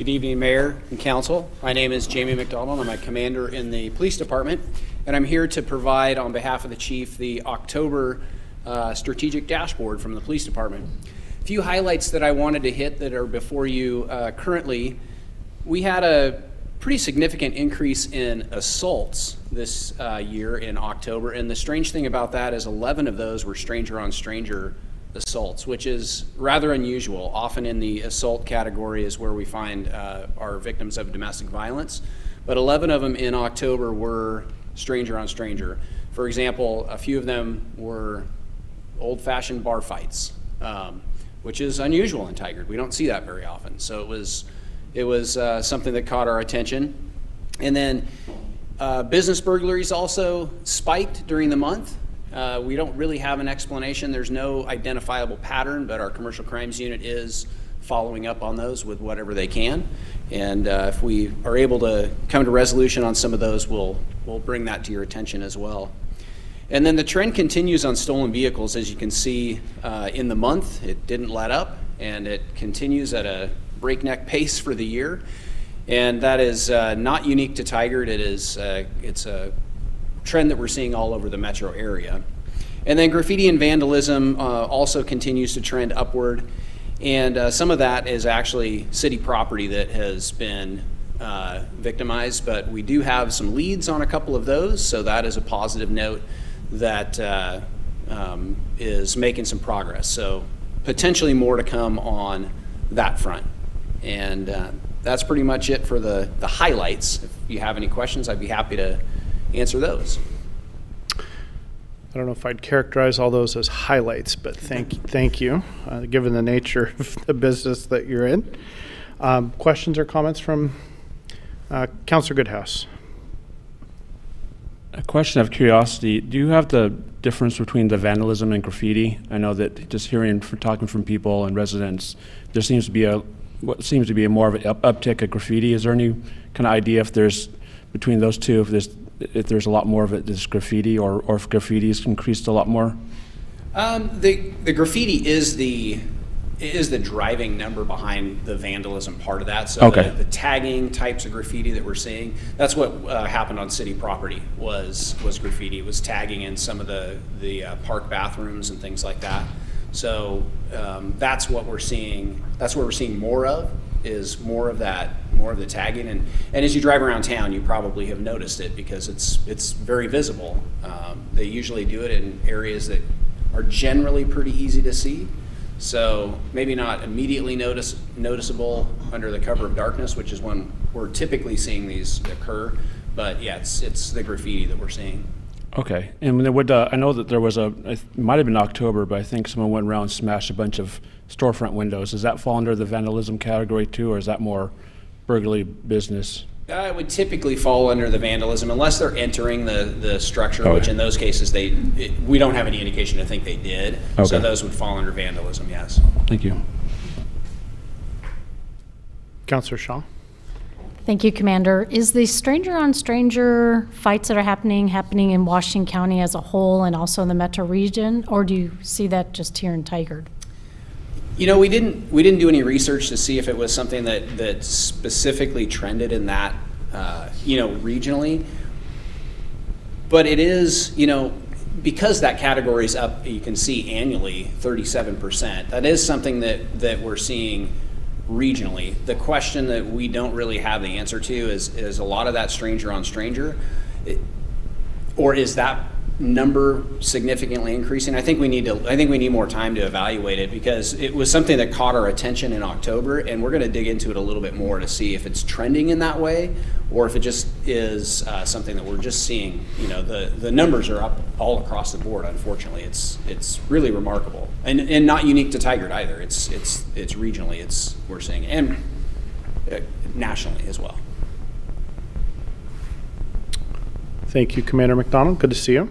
Good evening, Mayor and Council. My name is Jamie McDonald. I'm a commander in the police department, and I'm here to provide, on behalf of the chief, the October strategic dashboard from the police department. A few highlights that I wanted to hit that are before you currently. We had a pretty significant increase in assaults this year in October, and the strange thing about that is 11 of those were stranger-on-stranger assaults, which is rather unusual. Often in the assault category is where we find our victims of domestic violence, but 11 of them in October were stranger-on-stranger. For example, a few of them were old-fashioned bar fights, which is unusual in Tigard. We don't see that very often, so it was something that caught our attention. And then business burglaries also spiked during the month. We don't really have an explanation. There's no identifiable pattern, but our commercial crimes unit is following up on those with whatever they can. And if we are able to come to resolution on some of those, we'll bring that to your attention as well. And then the trend continues on stolen vehicles. As you can see in the month, it didn't let up, and it continues at a breakneck pace for the year. And that is not unique to Tigard. It's a trend that we're seeing all over the metro area. And then graffiti and vandalism also continues to trend upward, and some of that is actually city property that has been victimized, but we do have some leads on a couple of those, so that is a positive note that is making some progress. So potentially more to come on that front. And that's pretty much it for the highlights. If you have any questions, I'd be happy to answer those. I don't know if I'd characterize all those as highlights, but thank you, given the nature of the business that you're in. Questions or comments from Councillor Goodhouse? A question of curiosity, do you have the difference between the vandalism and graffiti? I know that just talking from people and residents, there seems to be what seems to be more of an uptick of graffiti. Is there any kind of idea if there's between those two, if there's a lot more of it that's graffiti, or if graffiti's increased a lot more? The graffiti is the driving number behind the vandalism part of that. So okay. The tagging types of graffiti that we're seeing, that's what happened on city property was graffiti. It was tagging in some of the park bathrooms and things like that. So that's what we're seeing. That's what we're seeing more of, is more of the tagging. And as you drive around town, you probably have noticed it because it's very visible. They usually do it in areas that are generally pretty easy to see. So maybe not immediately noticeable under the cover of darkness, which is when we're typically seeing these occur. But yeah, it's the graffiti that we're seeing. Okay, and I know that there was it might have been October, but I think someone went around and smashed a bunch of storefront windows. Does that fall under the vandalism category too, or is that more burglary business? It would typically fall under the vandalism unless they're entering the structure, okay. Which in those cases we don't have any indication to think they did. Okay. So those would fall under vandalism, yes. Thank you. Councillor Shaw. Thank you, Commander. Is the stranger-on-stranger fights that are happening in Washington County as a whole and also in the metro region, or do you see that just here in Tigard? You know, we didn't do any research to see if it was something that specifically trended in that, regionally. But it is, because that category is up, you can see annually 37%. That is something that we're seeing regionally. The question that we don't really have the answer to is a lot of that stranger on stranger, or is that number significantly increasing? I think we need more time to evaluate it, because it was something that caught our attention in October, and we're going to dig into it a little bit more to see if it's trending in that way, or if it just is something that we're just seeing. The numbers are up all across the board. Unfortunately, it's really remarkable, and not unique to Tigard either. It's regionally we're seeing, and nationally as well. Thank you, Commander McDonald. Good to see you.